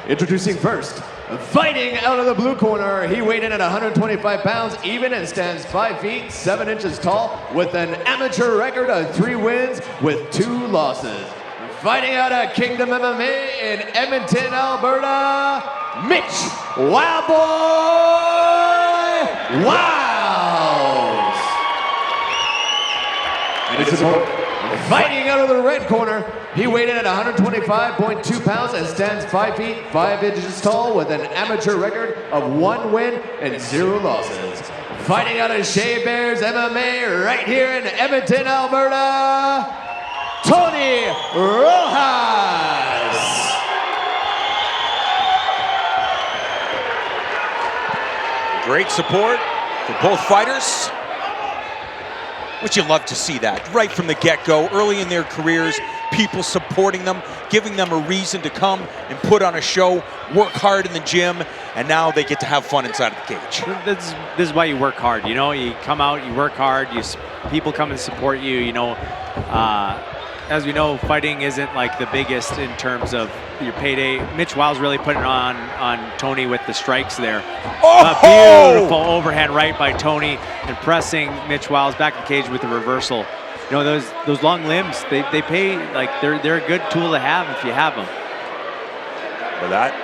Introducing first, fighting out of the blue corner, he weighed in at 125 pounds even and stands 5 feet 7 inches tall with an amateur record of 3 wins with 2 losses. Fighting out of Kingdom MMA in Edmonton, Alberta, Mitch Wild Boy Wiles. And his opponent, fighting out of the red corner, he weighed in at 125.2 pounds and stands 5 feet 5 inches tall with an amateur record of 1 win and 0 losses. Fighting out of Shea Bears MMA right here in Edmonton, Alberta, Tony Rojas. Great support for both fighters. Which you love to see that right from the get-go, early in their careers, people supporting them, giving them a reason to come and put on a show, work hard in the gym, and now they get to have fun inside of the cage. This is why you work hard, you know? You come out, you work hard, people come and support you, you know? As we know, fighting isn't like the biggest in terms of your payday. Mitch Wiles really putting it on Tony with the strikes there. Oh! A beautiful overhand right by Tony and pressing Mitch Wiles back in the cage with the reversal. You know, those long limbs, they pay, like they're a good tool to have if you have them. But that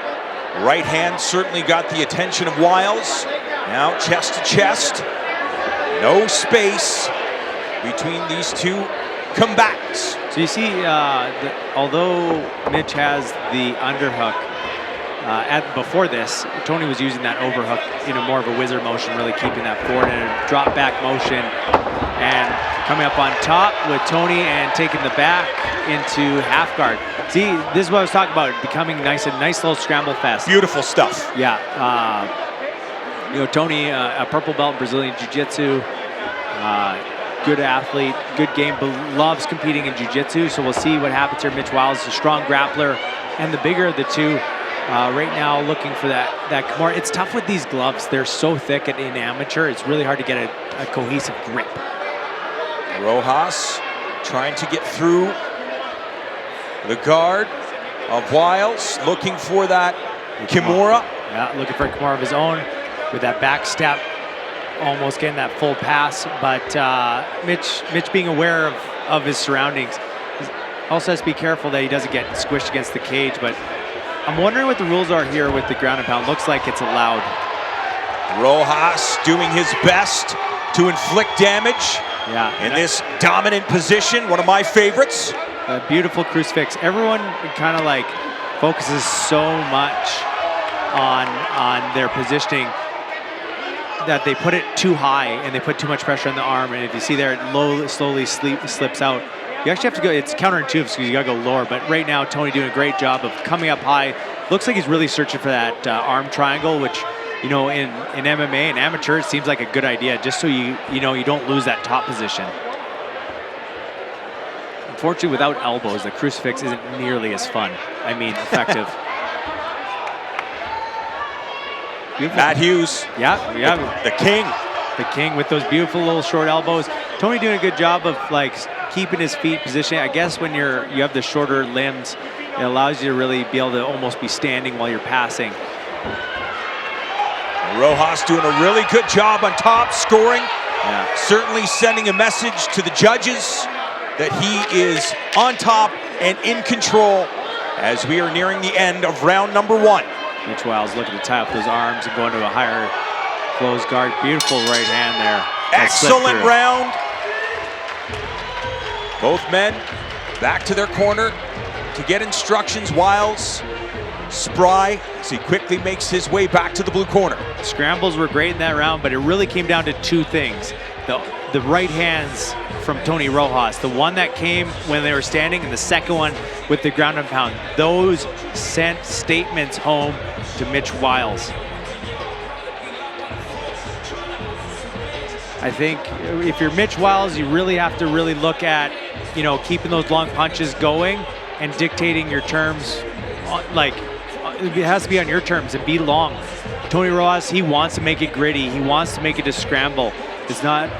right hand certainly got the attention of Wiles. Now chest to chest, no space between these two combatants. So you see, although Mitch has the underhook, before this, Tony was using that overhook in a more of a whizzer motion, really keeping that forward and a drop back motion, and coming up on top with Tony and taking the back into half guard. See, this is what I was talking about, becoming nice little scramble fest. Beautiful stuff. Yeah, you know, Tony, a purple belt in Brazilian Jiu-Jitsu, good athlete, good game, but loves competing in jiu-jitsu, so we'll see what happens here. Mitch Wiles is a strong grappler, and the bigger of the two, right now looking for that Kimura. It's tough with these gloves. They're so thick in amateur, it's really hard to get a cohesive grip. Rojas trying to get through the guard of Wiles, looking for that Kimura. Yeah, looking for a Kimura of his own with that back step. Almost getting that full pass, but Mitch being aware of his surroundings. Also has to be careful that he doesn't get squished against the cage, but I'm wondering what the rules are here with the ground and pound. Looks like it's allowed. Rojas doing his best to inflict damage in this dominant position, one of my favorites. A beautiful crucifix. Everyone kind of like focuses so much on their positioning that they put it too high and they put too much pressure on the arm, and if you see there, it slowly slips out. You actually have to go, it's counterintuitive because you gotta go lower, but right now Tony doing a great job of coming up high. Looks like he's really searching for that arm triangle, which, you know, in MMA and amateur, it seems like a good idea, just so you don't lose that top position. Unfortunately, without elbows, the crucifix isn't nearly as fun. I mean, effective. Matt Hughes, the king. The king with those beautiful little short elbows. Tony doing a good job of like keeping his feet positioned. I guess when you have the shorter limbs, it allows you to really be able to almost be standing while you're passing. Rojas doing a really good job on top, scoring. Certainly sending a message to the judges that he is on top and in control as we are nearing the end of round number 1. Mitch Wiles looking to tie up those arms and go into a higher closed guard. Beautiful right hand there. Excellent round. Both men back to their corner to get instructions. Wiles spry as he quickly makes his way back to the blue corner. Scrambles were great in that round, but it really came down to 2 things. The right hands from Tony Rojas, the one that came when they were standing, and the second one with the ground and pound. Those sent statements home to Mitch Wiles. I think if you're Mitch Wiles, you really have to look at, you know, keeping those long punches going and dictating your terms. Like, it has to be on your terms and be long. Tony Rojas, he wants to make it gritty. He wants to make it a scramble. It's not,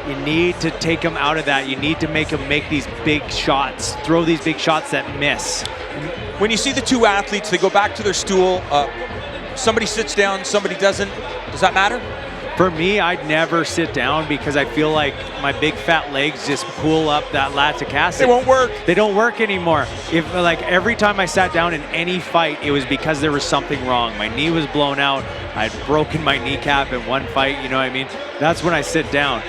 you need to take him out of that. You need to make him make these big shots, throw these big shots that miss. When you see the two athletes, they go back to their stool. Somebody sits down, somebody doesn't. Does that matter? For me, I'd never sit down because I feel like my big fat legs just pull up that lactic acid. They won't work. They don't work anymore. If like every time I sat down in any fight, it was because there was something wrong. My knee was blown out. I'd broken my kneecap in one fight. You know what I mean? That's when I sit down.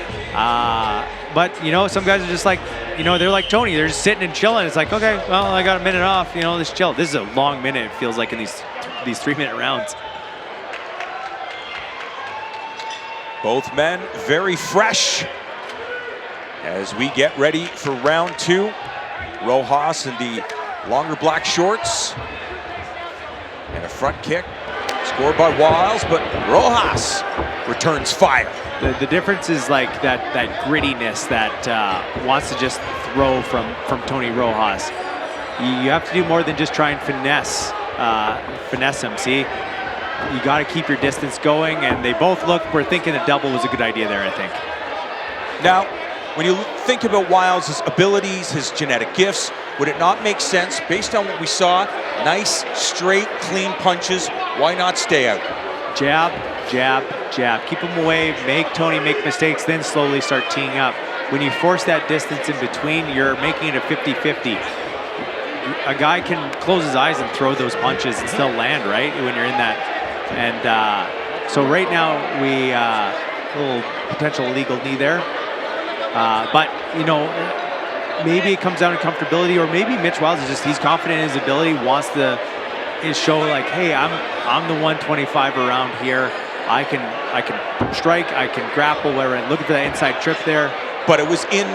But you know, some guys are just like, you know, they're like Tony. They're just sitting and chilling. It's like, okay, well, I got a minute off. You know, let's chill. This is a long minute. It feels like in these 3-minute rounds. Both men very fresh as we get ready for round 2. Rojas in the longer black shorts. And a front kick scored by Wiles, but Rojas returns fire. The difference is like that grittiness that wants to just throw from Tony Rojas. You have to do more than just try and finesse him, see? You got to keep your distance going, and they both were thinking a double was a good idea there, I think. Now, when you think about Wiles' abilities, his genetic gifts, would it not make sense, based on what we saw, nice, straight, clean punches, why not stay out? Jab, jab, jab. Keep him away, make Tony make mistakes, then slowly start teeing up. When you force that distance in between, you're making it a 50-50. A guy can close his eyes and throw those punches and still land, right, when you're in that. And so right now, we a little potential illegal knee there. But, you know, maybe it comes down to comfortability, or maybe Mitch Wiles is just, he's confident in his ability, wants to show like, hey, I'm the 125 around here. I can strike, I can grapple, whatever. And look at the inside trip there. But it was in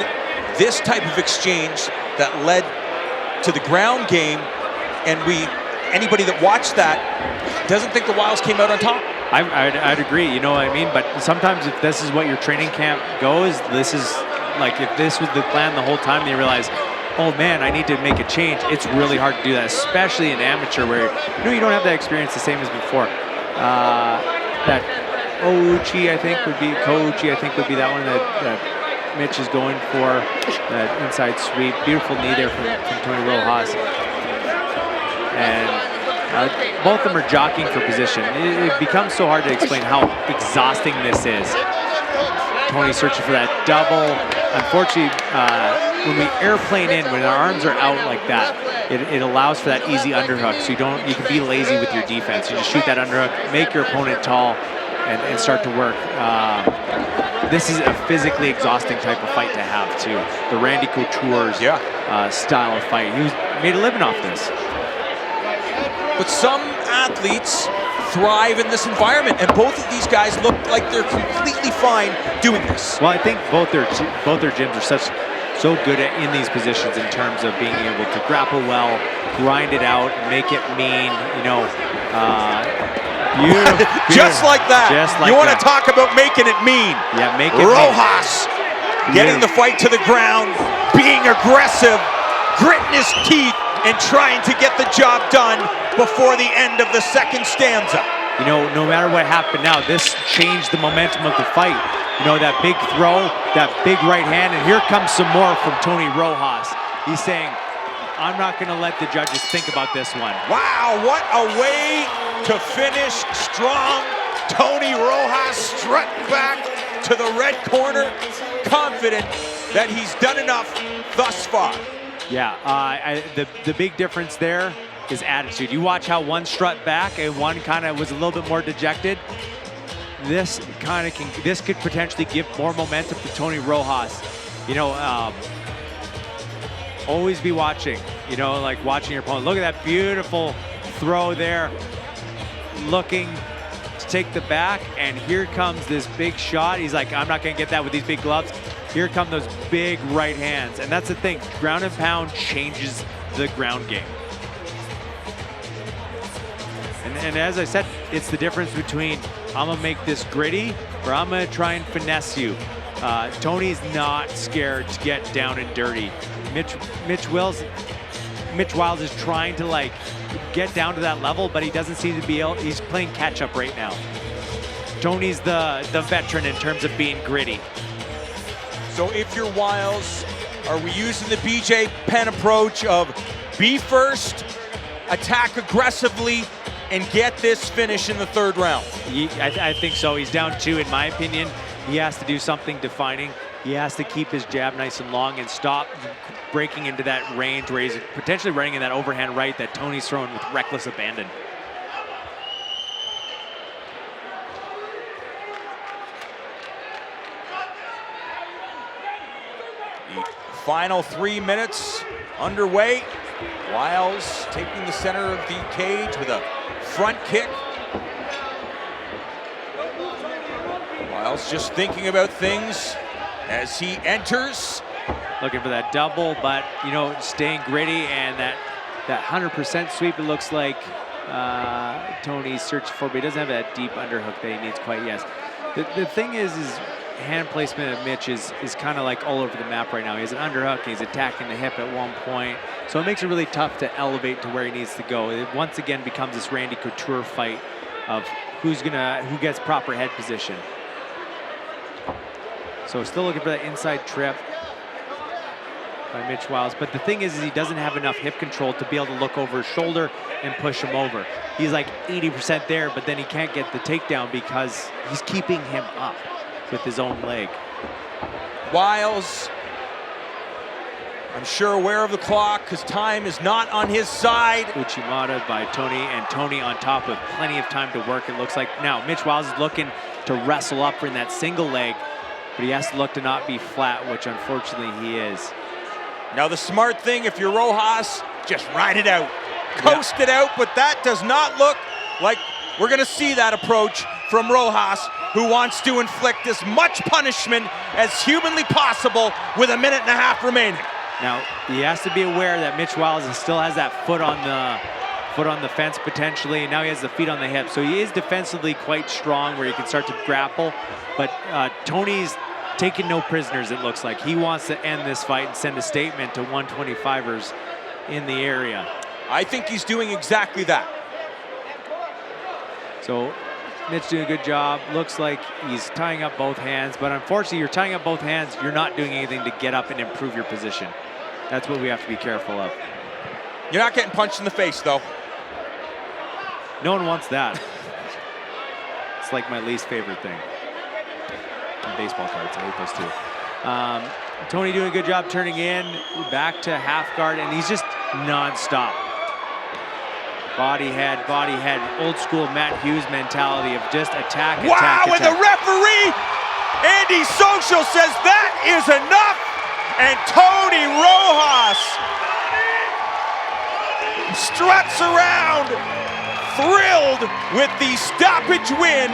this type of exchange that led to the ground game, and anybody that watched that doesn't think the Wiles came out on top. I'd agree, you know what I mean? But sometimes if this is what your training camp goes, this is like, if this was the plan the whole time, they realize, oh man, I need to make a change. It's really hard to do that, especially in amateur where, you know, you don't have that experience the same as before. That Ouchi, I think would be that one that Mitch is going for, that inside sweep. Beautiful knee there from Tony Rojas. And both of them are jockeying for position. It becomes so hard to explain how exhausting this is. Tony searching for that double. Unfortunately, when we airplane in, when our arms are out like that, it allows for that easy underhook. So you can be lazy with your defense. You just shoot that underhook, make your opponent tall, and start to work. This is a physically exhausting type of fight to have too. The Randy Couture's style of fight. He made a living off this. But some athletes thrive in this environment, and both of these guys look like they're completely fine doing this. Well, I think both their gyms are so good in these positions in terms of being able to grapple well, grind it out, make it mean. You know, beautiful. Just like that. Just like you want to that. talk about making it mean? Yeah, make it Rojas getting the fight to the ground, being aggressive, gritting his teeth, and trying to get the job done before the end of the second stanza. You know, no matter what happened now, this changed the momentum of the fight. You know, that big throw, that big right hand, and here comes some more from Tony Rojas. He's saying, I'm not going to let the judges think about this one. Wow, what a way to finish strong. Tony Rojas strutting back to the red corner, confident that he's done enough thus far. Yeah, the big difference there is attitude. You watch how one strut back and one kind of was a little bit more dejected. This could potentially give more momentum to Tony Rojas. You know, always be watching. You know, like watching your opponent. Look at that beautiful throw there. Looking to take the back, and here comes this big shot. He's like, I'm not going to get that with these big gloves. Here come those big right hands. And that's the thing, ground and pound changes the ground game. And as I said, it's the difference between I'm gonna make this gritty or I'm gonna try and finesse you. Tony's not scared to get down and dirty. Mitch Wiles is trying to like get down to that level, but he doesn't seem to be able, he's playing catch up right now. Tony's the veteran in terms of being gritty. So if you're Wiles, are we using the BJ Penn approach of be first, attack aggressively, and get this finish in the third round? I think so. He's down 2, in my opinion. He has to do something defining. He has to keep his jab nice and long and stop breaking into that range where he's potentially running in that overhand right that Tony's throwing with reckless abandon. The final 3 minutes underway. Wiles taking the center of the cage with a front kick. Wiles just thinking about things as he enters. Looking for that double, but you know, staying gritty, and that 100% sweep, it looks like Tony's searching for, but he doesn't have that deep underhook that he needs quite yet. The thing is hand placement of Mitch is kind of like all over the map right now. He has an underhook, he's attacking the hip at one point, so it makes it really tough to elevate to where he needs to go. It once again becomes this Randy Couture fight of who gets proper head position. So still looking for that inside trip by Mitch Wiles. But the thing is he doesn't have enough hip control to be able to look over his shoulder and push him over. He's like 80% there, but then he can't get the takedown because he's keeping him up with his own leg. Wiles, I'm sure aware of the clock because time is not on his side. Uchimata by Tony, and Tony on top with plenty of time to work, it looks like. Now, Mitch Wiles is looking to wrestle up in that single leg, but he has to look to not be flat, which unfortunately he is. Now the smart thing, if you're Rojas, just ride it out. Coast it out, but that does not look like we're gonna see that approach from Rojas, who wants to inflict as much punishment as humanly possible with 1.5 minutes remaining. Now, he has to be aware that Mitch Wiles still has that foot on the fence potentially, and now he has the feet on the hip. So he is defensively quite strong where he can start to grapple, but Tony's taking no prisoners, it looks like. He wants to end this fight and send a statement to 125ers in the area. I think he's doing exactly that. So Mitch doing a good job. Looks like he's tying up both hands, but unfortunately you're tying up both hands, you're not doing anything to get up and improve your position. That's what we have to be careful of. You're not getting punched in the face though. No one wants that. It's like my least favorite thing. Baseball cards, I hate those too. Tony doing a good job turning in, back to half guard, and he's just non-stop. Body head, old school Matt Hughes mentality of just attack, wow, and the referee, Andy Social, says that is enough, and Tony Rojas struts around, thrilled with the stoppage win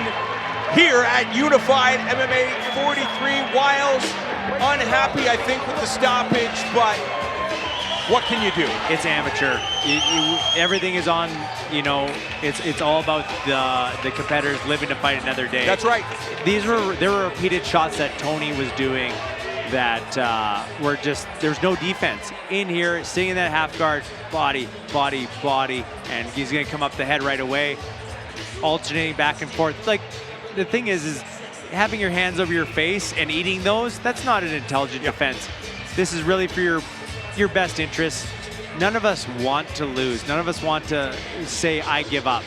here at Unified MMA 43. Wiles unhappy, I think, with the stoppage, but what can you do? It's amateur. Everything is on, you know, it's all about the competitors living to fight another day. That's right. There were repeated shots that Tony was doing that were just, there's no defense. In here, sitting in that half guard, body, and he's gonna come up the head right away, alternating back and forth. Like, the thing is having your hands over your face and eating those, that's not an intelligent defense. This is really for your best interest. None of us want to lose. None of us want to say, I give up.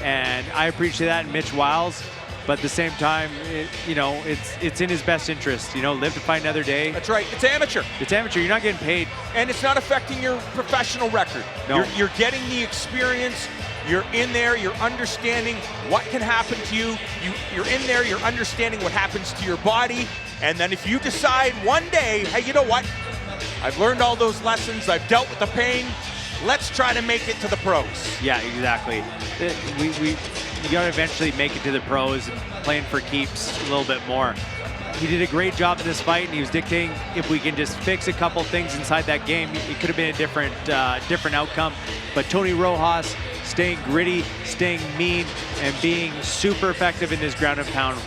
And I appreciate that in Mitch Wiles, but at the same time, it's in his best interest. You know, live to fight another day. That's right, it's amateur. It's amateur, you're not getting paid. And it's not affecting your professional record. No. You're getting the experience. You're in there, you're understanding what can happen to you. You're in there, you're understanding what happens to your body. And then if you decide one day, hey, you know what? I've learned all those lessons, I've dealt with the pain, let's try to make it to the pros. Yeah, exactly. We gotta eventually make it to the pros and playing for keeps a little bit more. He did a great job in this fight, and he was dictating if we can just fix a couple things inside that game, it could have been a different outcome. But Tony Rojas staying gritty, staying mean, and being super effective in his ground and pound,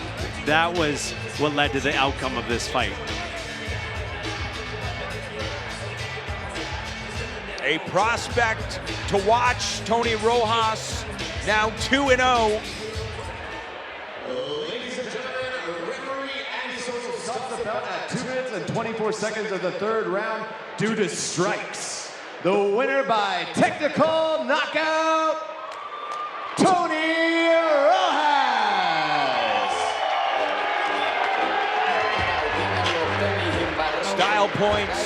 that was what led to the outcome of this fight. A prospect to watch, Tony Rojas, now 2-0. Ladies and gentlemen, referee Andy Social stops the bout at 2 minutes and 24 seconds of the third round due to strikes. the winner by technical knockout, Tony Rojas. Style points.